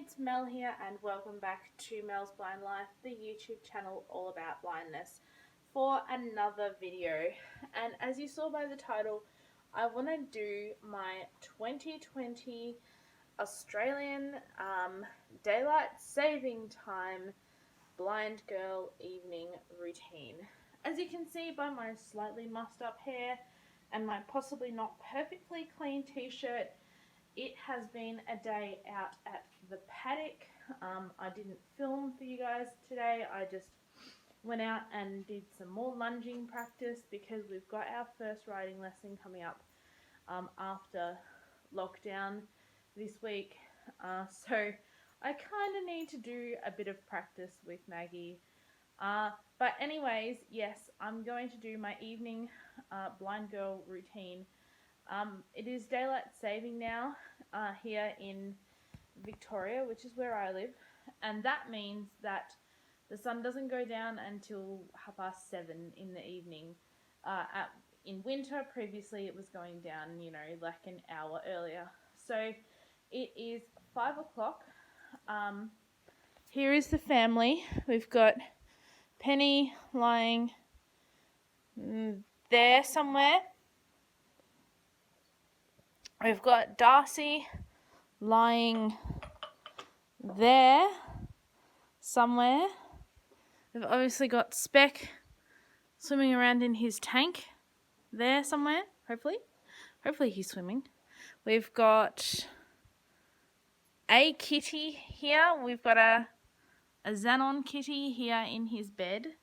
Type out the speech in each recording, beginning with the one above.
it's Mel here and welcome back to Mel's Blind Life, the YouTube channel all about blindness, for another video. And as you saw by the title, I want to do my 2020 Australian Daylight Saving Time blind girl evening routine. As you can see by my slightly mussed up hair and my possibly not perfectly clean t-shirt, it has been a day out at the paddock. I didn't film for you guys today. I just went out and did some more lunging practice because we've got our first riding lesson coming up after lockdown this week. So I kind of need to do a bit of practice with Maggie. But anyways, yes, I'm going to do my evening blind girl routine. It is daylight saving now here in Victoria, which is where I live, and that means that the sun doesn't go down until 7:30 in the evening. In winter, previously it was going down, like an hour earlier. So it is 5 o'clock. Here is the family. We've got Penny lying there somewhere. We've got Darcy lying there somewhere. We've obviously got Speck swimming around in his tank there somewhere, hopefully. Hopefully he's swimming. We've got a kitty here. We've got a Xenon kitty here in his bed.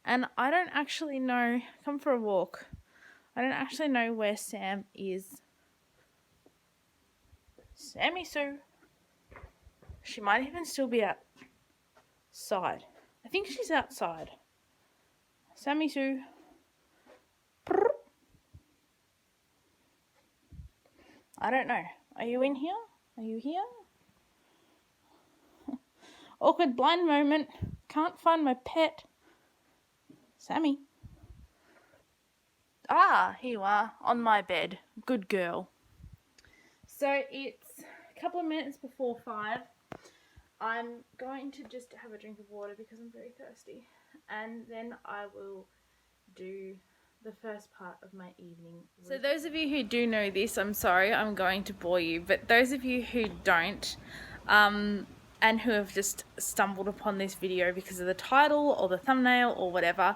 And I don't actually know, come for a walk. I don't actually know where Sam is. Sammy Sue. She might even still be outside. I think she's outside. Sammy Sue. I don't know. Are you in here? Are you here? Awkward blind moment. Can't find my pet. Sammy. Ah, here you are. On my bed. Good girl. So it's a couple of minutes before 5. I'm going to just have a drink of water because I'm very thirsty. And then I will do the first part of my evening routine. So those of you who do know this, I'm sorry, I'm going to bore you. But those of you who don't, and who have just stumbled upon this video because of the title or the thumbnail or whatever,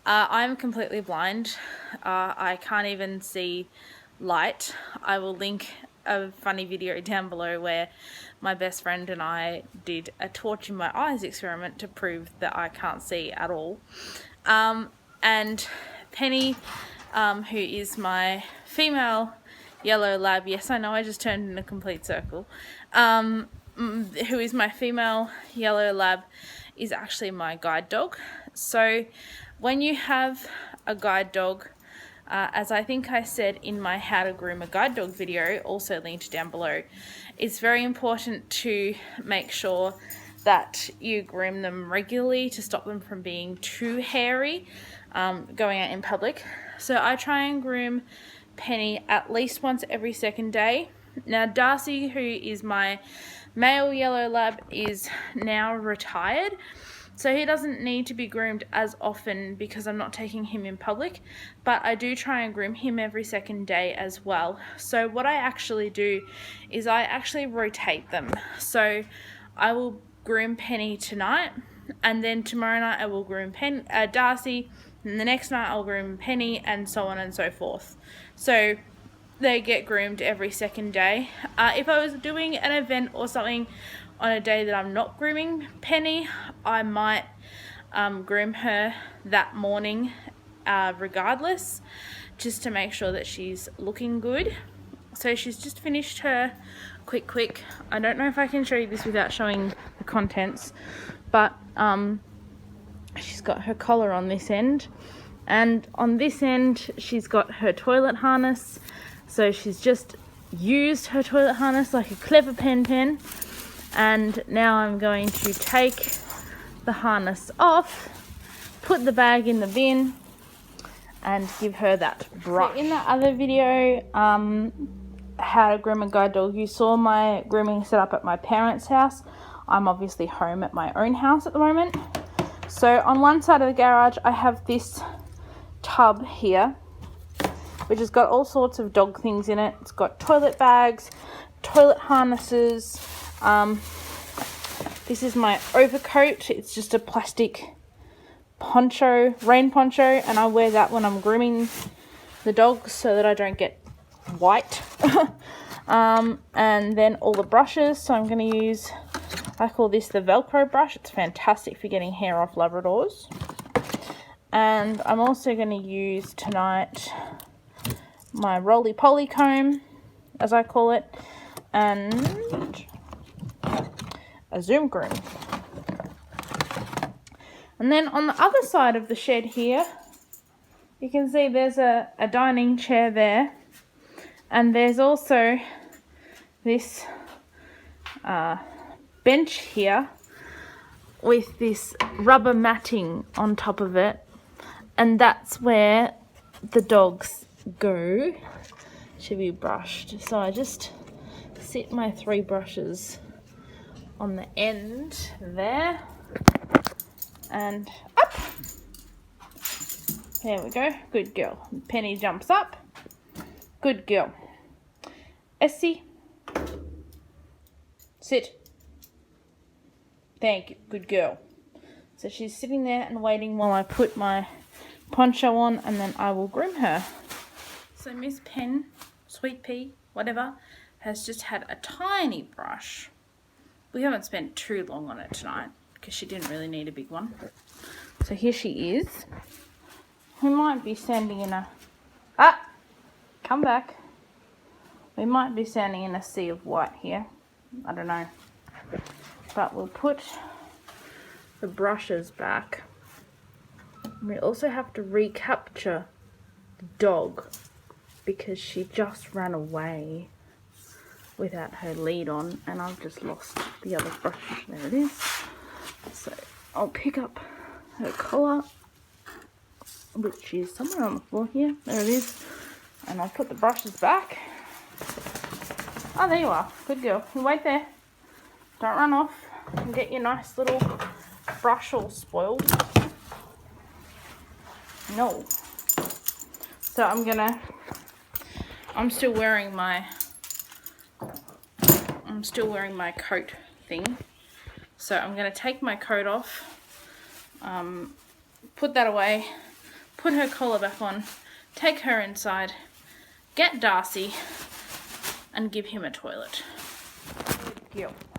I'm completely blind. I can't even see light. I will link a funny video down below where my best friend and I did a torch in my eyes experiment to prove that I can't see at all. And Penny, who is my female yellow lab, yes, I know I just turned in a complete circle, who is my female yellow lab, is actually my guide dog. So when you have a guide dog, as I think I said in my how to groom a guide dog video, also linked down below, it's very important to make sure that you groom them regularly to stop them from being too hairy going out in public. So I try and groom Penny at least once every second day. Now Darcy, who is my male yellow lab, is now retired. So he doesn't need to be groomed as often because I'm not taking him in public, but I do try and groom him every second day as well. So what I actually do is I actually rotate them. So I will groom Penny tonight, and then tomorrow night I will groom Darcy, and the next night I'll groom Penny, and so on and so forth. So they get groomed every second day. If I was doing an event or something on a day that I'm not grooming Penny, I might groom her that morning regardless, just to make sure that she's looking good. So she's just finished her quick. I don't know if I can show you this without showing the contents, but she's got her collar on this end, and on this end she's got her toilet harness. So she's just used her toilet harness like a clever pen. And now I'm going to take the harness off, put the bag in the bin, and give her that brush. So in the other video, how to groom a guide dog. You saw my grooming setup at my parents' house. I'm obviously home at my own house at the moment. So on one side of the garage, I have this tub here, which has got all sorts of dog things in it. It's got toilet bags, toilet harnesses. This is my overcoat. It's just a plastic poncho, rain poncho, and I wear that when I'm grooming the dogs so that I don't get white. And then all the brushes. So I'm going to use, I call this the Velcro brush. It's fantastic for getting hair off Labradors. And I'm also going to use tonight my roly-poly comb, as I call it, and a Zoom groom. And then on the other side of the shed here, you can see there's a dining chair there, and there's also this bench here with this rubber matting on top of it, and that's where the dogs go to be brushed. So I just sit my 3 brushes on the end there and up. There we go. Good girl. Penny jumps up. Good girl. Essie, sit. Thank you. Good girl. So she's sitting there and waiting while I put my poncho on, and then I will groom her. So Miss Pen, Sweet Pea, whatever, has just had a tiny brush. We haven't spent too long on it tonight because she didn't really need a big one. So here she is. We might be standing in a... come back. We might be standing in a sea of white here. I don't know. But we'll put the brushes back. We also have to recapture the dog because she just ran away without her lead on, and I've just lost the other brush. There it is. So I'll pick up her collar, which is somewhere on the floor here. There it is. And I'll put the brushes back. Oh, there you are. Good girl. You wait there. Don't run off and get your nice little brush all spoiled. No. So I'm still wearing my coat thing. So I'm gonna take my coat off, put that away, put her collar back on, take her inside, get Darcy, and give him a toilet.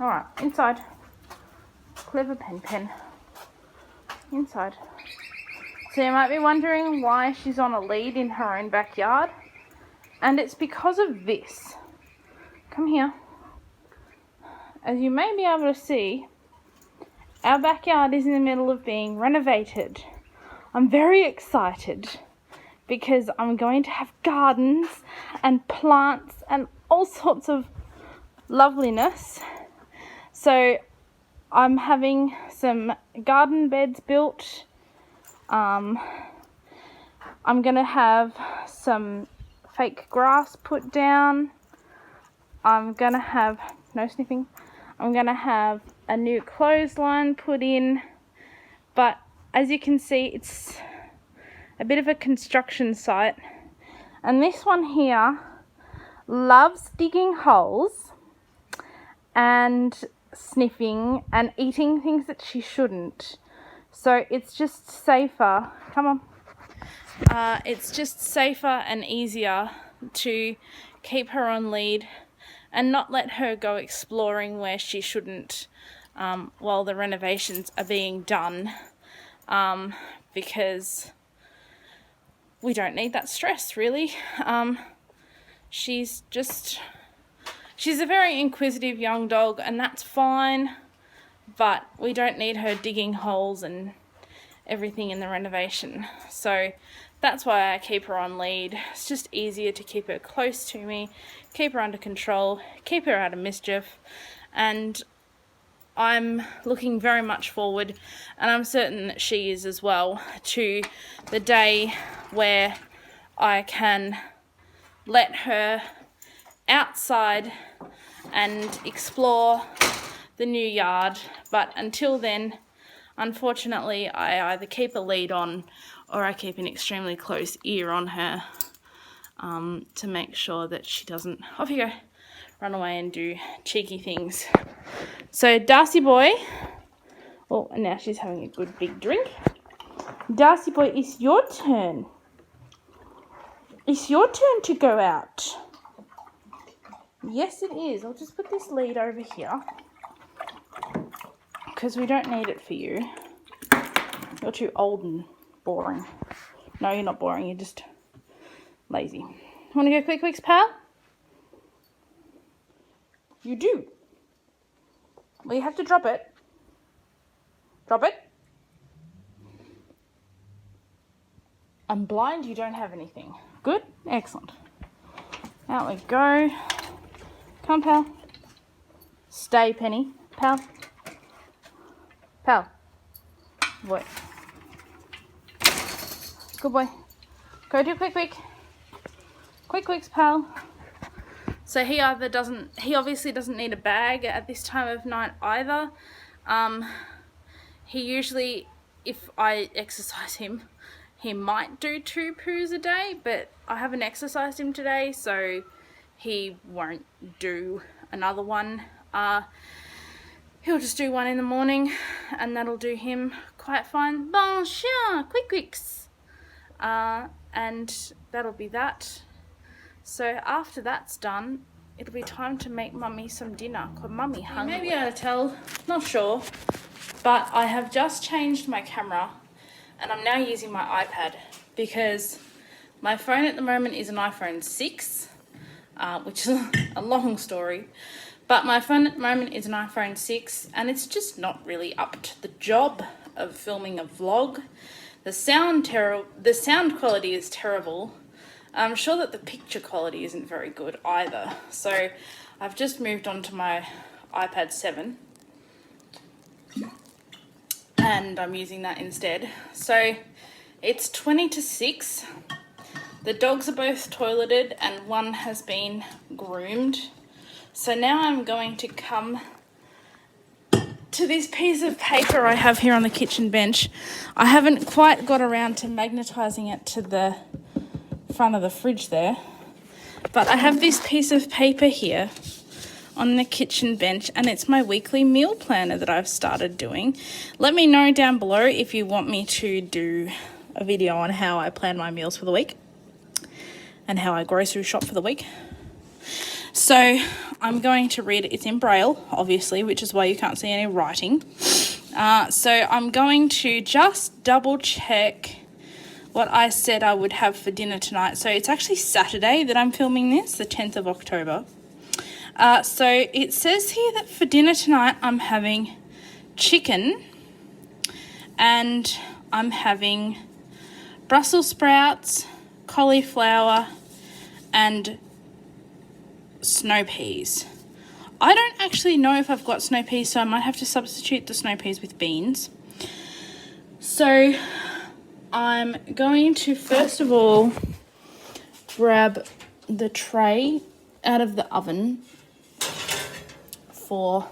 Alright, inside. Clever Pen. Inside. So you might be wondering why she's on a lead in her own backyard. And it's because of this. Come here. As you may be able to see, our backyard is in the middle of being renovated. I'm very excited because I'm going to have gardens and plants and all sorts of loveliness. So I'm having some garden beds built. I'm going to have some fake grass put down. I'm going to have, no sniffing, I'm going to have a new clothesline put in. But as you can see, it's a bit of a construction site. And this one here loves digging holes and sniffing and eating things that she shouldn't. So it's just safer. Come on. It's just safer and easier to keep her on lead and not let her go exploring where she shouldn't while the renovations are being done, because we don't need that stress, really. She's a very inquisitive young dog, and that's fine, but we don't need her digging holes and everything in the renovation. So that's why I keep her on lead. It's just easier to keep her close to me, keep her under control, keep her out of mischief, and I'm looking very much forward, and I'm certain that she is as well, to the day where I can let her outside and explore the new yard. But until then, unfortunately, I either keep a lead on or I keep an extremely close ear on her to make sure that she doesn't, off you go, run away and do cheeky things. So Darcy boy, oh, and now she's having a good big drink. Darcy boy, it's your turn. It's your turn to go out. Yes, it is. I'll just put this lead over here because we don't need it for you. You're too old and boring. No, you're not boring. You're just lazy. Want to go quick quicks, pal? You do. Well, you have to drop it. Drop it. I'm blind. You don't have anything. Good. Excellent. Out we go. Come on, pal. Stay, Penny. Pal. Pal. Boy. Good boy. Go do quick quick. Quick quicks, pal. So he obviously doesn't need a bag at this time of night either. He usually, if I exercise him, he might do 2 poos a day, but I haven't exercised him today, so he won't do another one. He'll just do 1 in the morning, and that'll do him quite fine. Bon chien, quick quicks. And that'll be that. So after that's done, it'll be time to make Mummy some dinner, because Mummy hungry. You may be able to tell, not sure, but I have just changed my camera and I'm now using my iPad because my phone at the moment is an iPhone 6, which is a long story, but my phone at the moment is an iPhone 6 and it's just not really up to the job of filming a vlog. The sound quality is terrible. I'm sure that the picture quality isn't very good either. So I've just moved on to my iPad 7 and I'm using that instead. So it's 20 to 6. The dogs are both toileted and one has been groomed. So now I'm going to come to this piece of paper I have here on the kitchen bench. I haven't quite got around to magnetizing it to the front of the fridge there, but I have this piece of paper here on the kitchen bench and it's my weekly meal planner that I've started doing. Let me know down below if you want me to do a video on how I plan my meals for the week and how I grocery shop for the week. So I'm going to read it. It's in Braille, obviously, which is why you can't see any writing. So I'm going to just double check what I said I would have for dinner tonight. So it's actually Saturday that I'm filming this, the 10th of October. So it says here that for dinner tonight I'm having chicken and I'm having Brussels sprouts, cauliflower and snow peas. I don't actually know if I've got snow peas, so I might have to substitute the snow peas with beans. So I'm going to first of all grab the tray out of the oven for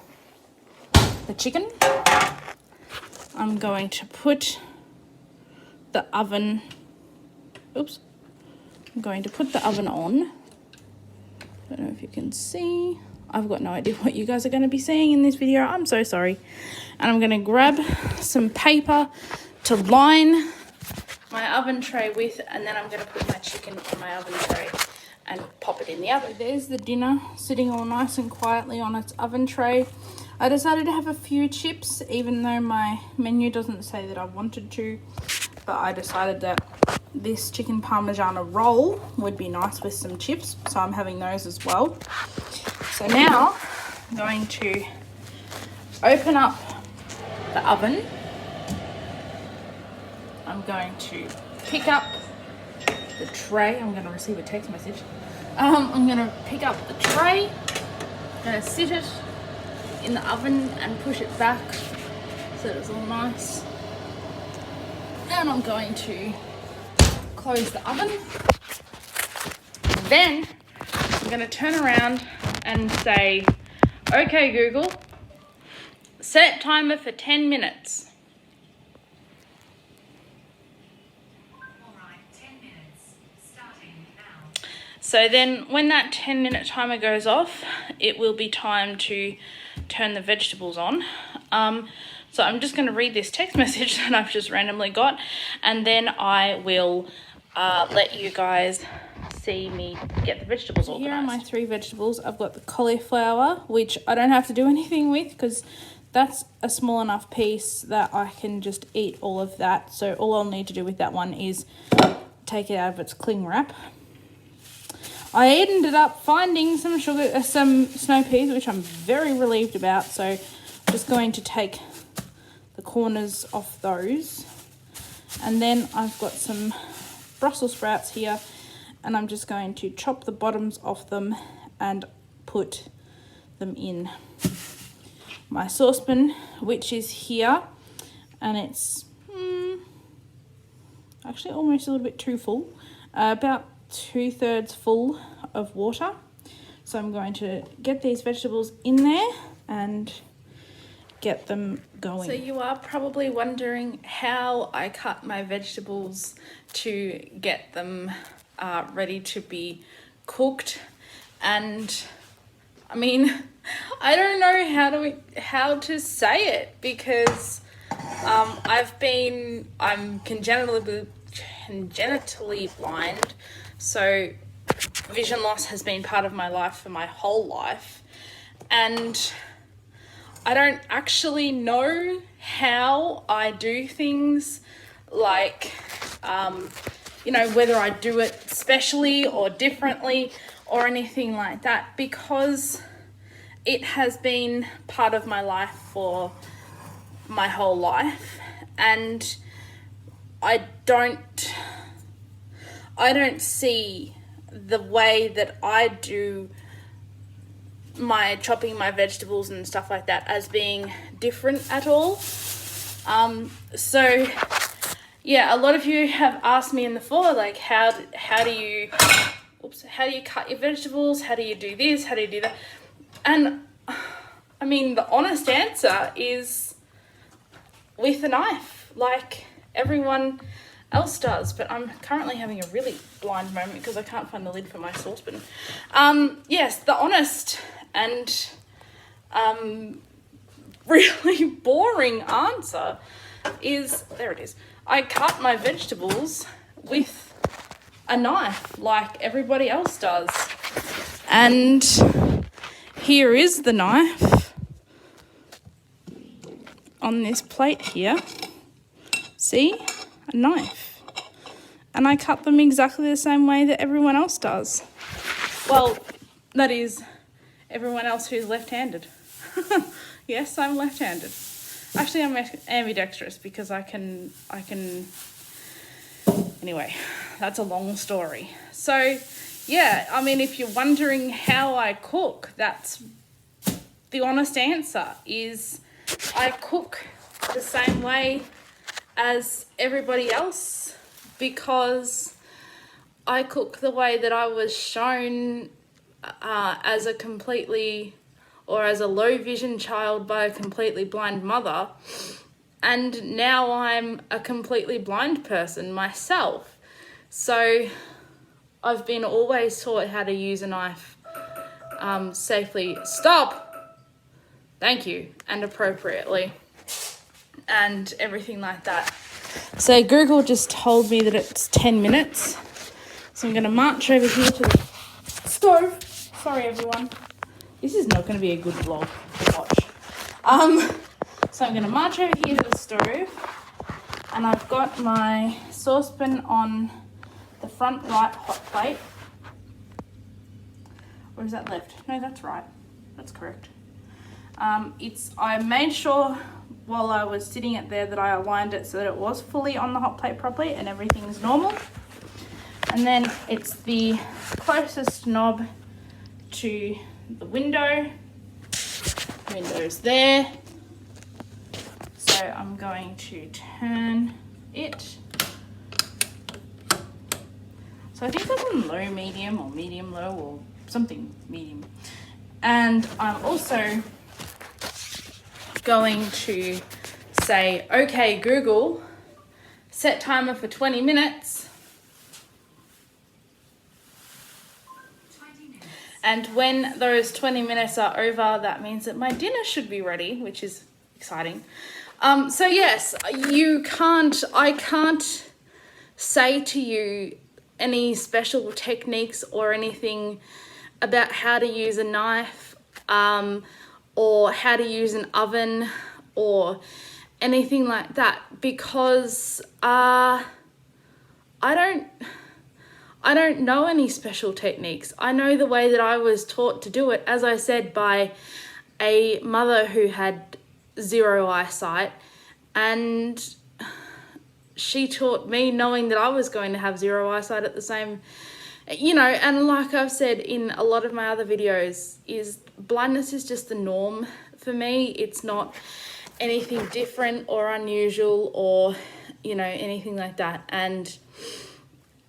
the chicken. I'm going to put the oven, I'm going to put the oven on. I don't know if you can see. I've got no idea what you guys are going to be seeing in this video. I'm so sorry. And I'm going to grab some paper to line my oven tray with, and then I'm going to put my chicken on my oven tray and pop it in the oven. There's the dinner sitting all nice and quietly on its oven tray. I decided to have a few chips, even though my menu doesn't say that I wanted to, but I decided that this chicken parmigiana roll would be nice with some chips, so I'm having those as well. So now I'm going to open up the oven. I'm going to pick up the tray. I'm going to receive a text message. I'm going to pick up the tray, I'm going to sit it in the oven and push it back so that it's all nice. And I'm going to close the oven. Then I'm going to turn around and say, okay, Google, set timer for 10 minutes. Alright, 10 minutes, starting now. So then when that 10-minute timer goes off, it will be time to turn the vegetables on. So I'm just going to read this text message that I've just randomly got, and then I will let you guys see me get the vegetables organised. Here are my 3 vegetables. I've got the cauliflower, which I don't have to do anything with because that's a small enough piece that I can just eat all of that. So all I'll need to do with that one is take it out of its cling wrap. I ended up finding some snow peas, which I'm very relieved about. So I'm just going to take the corners off those. And then I've got some Brussels sprouts here, and I'm just going to chop the bottoms off them and put them in my saucepan, which is here, and it's actually almost a little bit too full, about 2/3 full of water. So I'm going to get these vegetables in there and get them going. So you are probably wondering how I cut my vegetables to get them ready to be cooked, and I mean, I don't know how to say it because I'm congenitally blind, so vision loss has been part of my life for my whole life, and I don't actually know how I do things, like whether I do it specially or differently or anything like that, because it has been part of my life for my whole life, and I don't see the way that I do my chopping my vegetables and stuff like that as being different at all. So yeah, a lot of you have asked me in the forum, like, how do you cut your vegetables? How do you do this? How do you do that? And I mean, the honest answer is with a knife, like everyone else does. But I'm currently having a really blind moment because I can't find the lid for my saucepan. Yes, the honest and really boring answer is, there it is, I cut my vegetables with a knife like everybody else does. And here is the knife on this plate here. See? A knife. And I cut them exactly the same way that everyone else does. Well, that is everyone else who's left-handed. Yes, I'm left-handed. Actually, I'm ambidextrous because I can... Anyway, that's a long story. So, yeah, I mean, if you're wondering how I cook, that's the honest answer, is I cook the same way as everybody else because I cook the way that I was shown as a low vision child by a completely blind mother, and now I'm a completely blind person myself. So I've been always taught how to use a knife safely, thank you, and appropriately, and everything like that. So Google just told me that it's 10 minutes. So I'm going to march over here to the stove. Sorry, everyone. This is not going to be a good vlog to watch. So I'm going to march over here to the stove, and I've got my saucepan on the front right hot plate. Or is that left? No, that's right. That's correct. I made sure while I was sitting it there that I aligned it so that it was fully on the hot plate properly and everything's normal. And then it's the closest knob to the window. Window's there. So I'm going to turn it. So I think that's on low medium or medium low or something medium. And I'm also going to say, okay, Google, set timer for 20 minutes. 20 minutes. And when those 20 minutes are over, that means that my dinner should be ready, which is exciting. So yes, I can't say to you any special techniques or anything about how to use a knife, or how to use an oven or anything like that, because I don't know any special techniques. I know the way that I was taught to do it, as I said, by a mother who had 0 eyesight, and she taught me knowing that I was going to have 0 eyesight at the same, and like I've said in a lot of my other videos, is blindness is just the norm for me. It's not anything different or unusual or, anything like that. And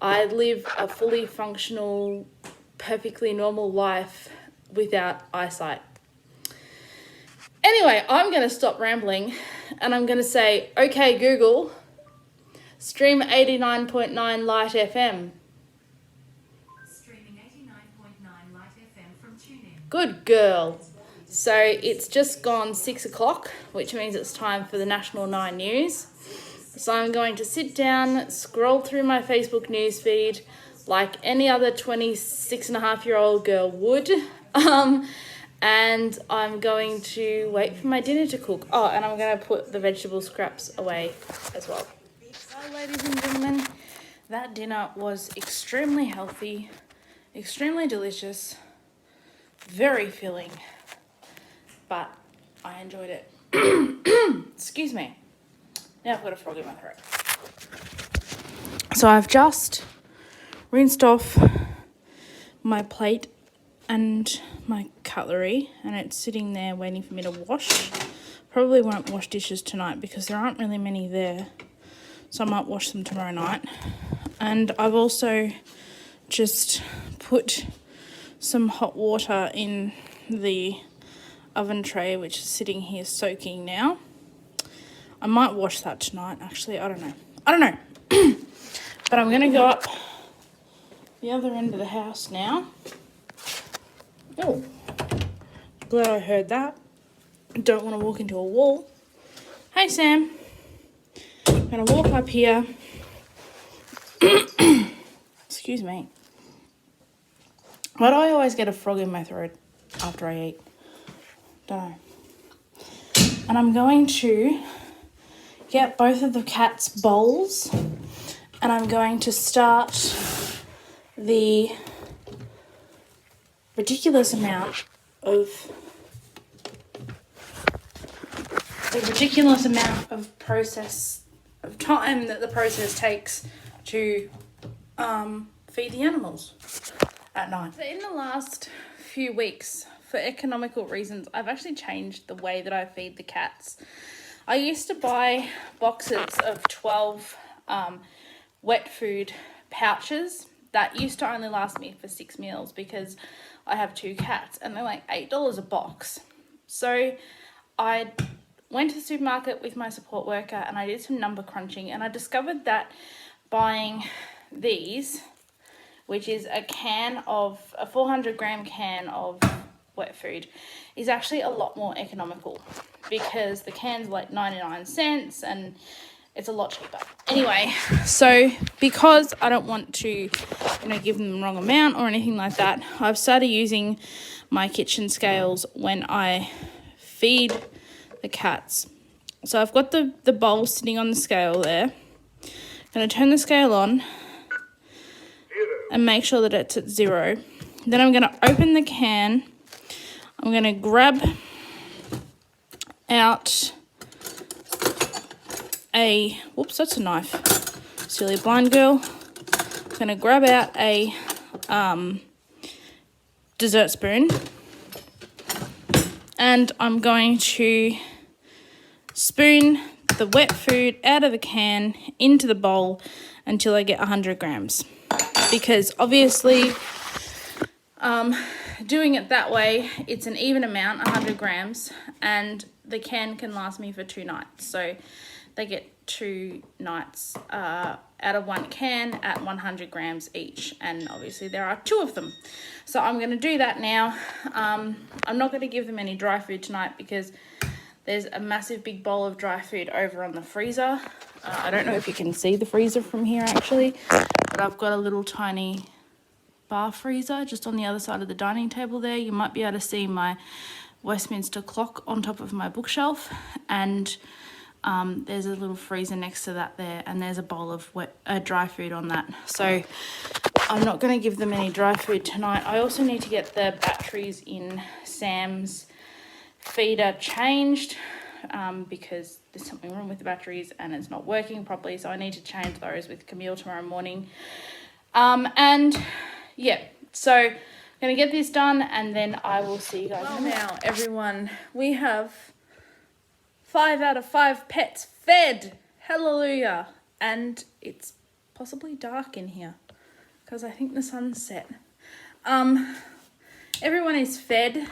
I live a fully functional, perfectly normal life without eyesight. Anyway, I'm going to stop rambling and I'm going to say, okay, Google, stream 89.9 Light FM. Streaming 89.9 Light FM from TuneIn. Good girl. So it's just gone 6 o'clock, which means it's time for the National 9 News. So I'm going to sit down, scroll through my Facebook news feed like any other 26-and-a-half-year-old girl would. And I'm going to wait for my dinner to cook. Oh, and I'm going to put the vegetable scraps away as well. So, ladies and gentlemen, that dinner was extremely healthy, extremely delicious, very filling, but I enjoyed it. Excuse me. Now I've got a frog in my throat. So I've just rinsed off my plate and my cutlery, and it's sitting there waiting for me to wash. Probably won't wash dishes tonight because there aren't really many there, so I might wash them tomorrow night. And I've also just put some hot water in the oven tray, which is sitting here soaking now. I might wash that tonight, actually. I don't know. But I'm going to go up the other end of the house now. Oh, glad I heard that. Don't want to walk into a wall. Hey, Sam. I'm going to walk up here. Excuse me. Why do I always get a frog in my throat after I eat? Don't know. And I'm going to get both of the cats' bowls, and I'm going to start the ridiculous amount of time that the process takes to feed the animals at night. So in the last few weeks, for economical reasons, I've actually changed the way that I feed the cats. I used to buy boxes of 12 wet food pouches that used to only last me for 6 meals because I have 2 cats and they're like $8 a box. So I went to the supermarket with my support worker and I did some number crunching, and I discovered that buying these, which is a 400-gram can of wet food, is actually a lot more economical because the can's like 99 cents and it's a lot cheaper. Anyway, so because I don't want to, give them the wrong amount or anything like that, I've started using my kitchen scales when I feed the cats. So I've got the bowl sitting on the scale there. I'm going to turn the scale on and make sure that it's at 0. Then I'm going to open the can. I'm going to grab out whoops, that's a knife, silly blind girl. I'm going to grab out a dessert spoon, and I'm going to spoon the wet food out of the can into the bowl until I get 100 grams. Because obviously Doing it that way, it's an even amount, 100 grams, and the can last me for 2 nights. So they get 2 nights out of one can at 100 grams each, and obviously there are 2 of them. So I'm going to do that now. I'm not going to give them any dry food tonight because there's a massive big bowl of dry food over on the freezer. I don't know if you can see the freezer from here actually, but I've got a little tiny bar freezer just on the other side of the dining table there. You might be able to see my Westminster clock on top of my bookshelf, and there's a little freezer next to that there, and there's a bowl of dry food on that. So I'm not going to give them any dry food tonight. I also need to get the batteries in Sam's feeder changed because there's something wrong with the batteries and it's not working properly, so I need to change those with Camille tomorrow morning. And yeah, so I'm going to get this done and then I will see you guys. Well, now everyone, we have 5 out of 5 pets fed. Hallelujah. And it's possibly dark in here because I think the sun's set. Everyone is fed.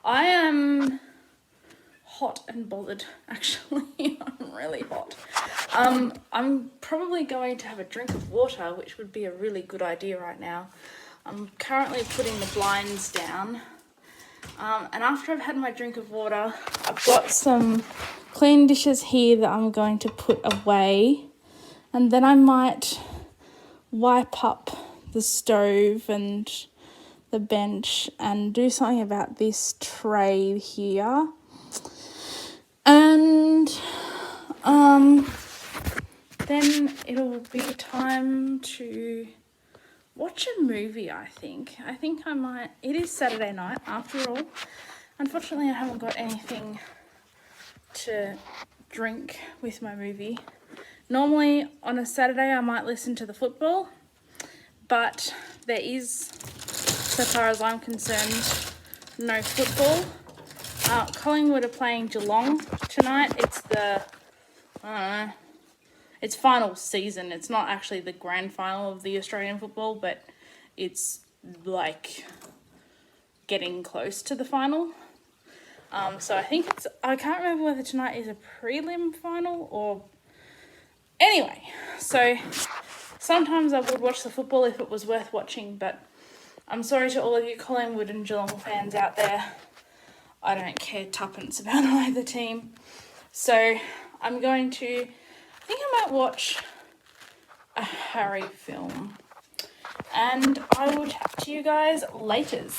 I am hot and bothered, actually. I'm really hot. I'm probably going to have a drink of water, which would be a really good idea right now. I'm currently putting the blinds down. And after I've had my drink of water, I've got some clean dishes here that I'm going to put away. And then I might wipe up the stove and the bench and do something about this tray here. And then it'll be time to watch a movie, I think. I might. It is Saturday night, after all. Unfortunately, I haven't got anything to drink with my movie. Normally, on a Saturday, I might listen to the football. But there is, so far as I'm concerned, no football. Collingwood are playing Geelong tonight. It's the, it's final season. It's not actually the grand final of the Australian football, but it's like getting close to the final. So I think it's, I can't remember whether tonight is a prelim final or, anyway, so sometimes I would watch the football if it was worth watching, but I'm sorry to all of you Collingwood and Geelong fans out there. I don't care tuppence about either team. So I'm going to, I think I might watch a Harry film. And I will chat to you guys laters.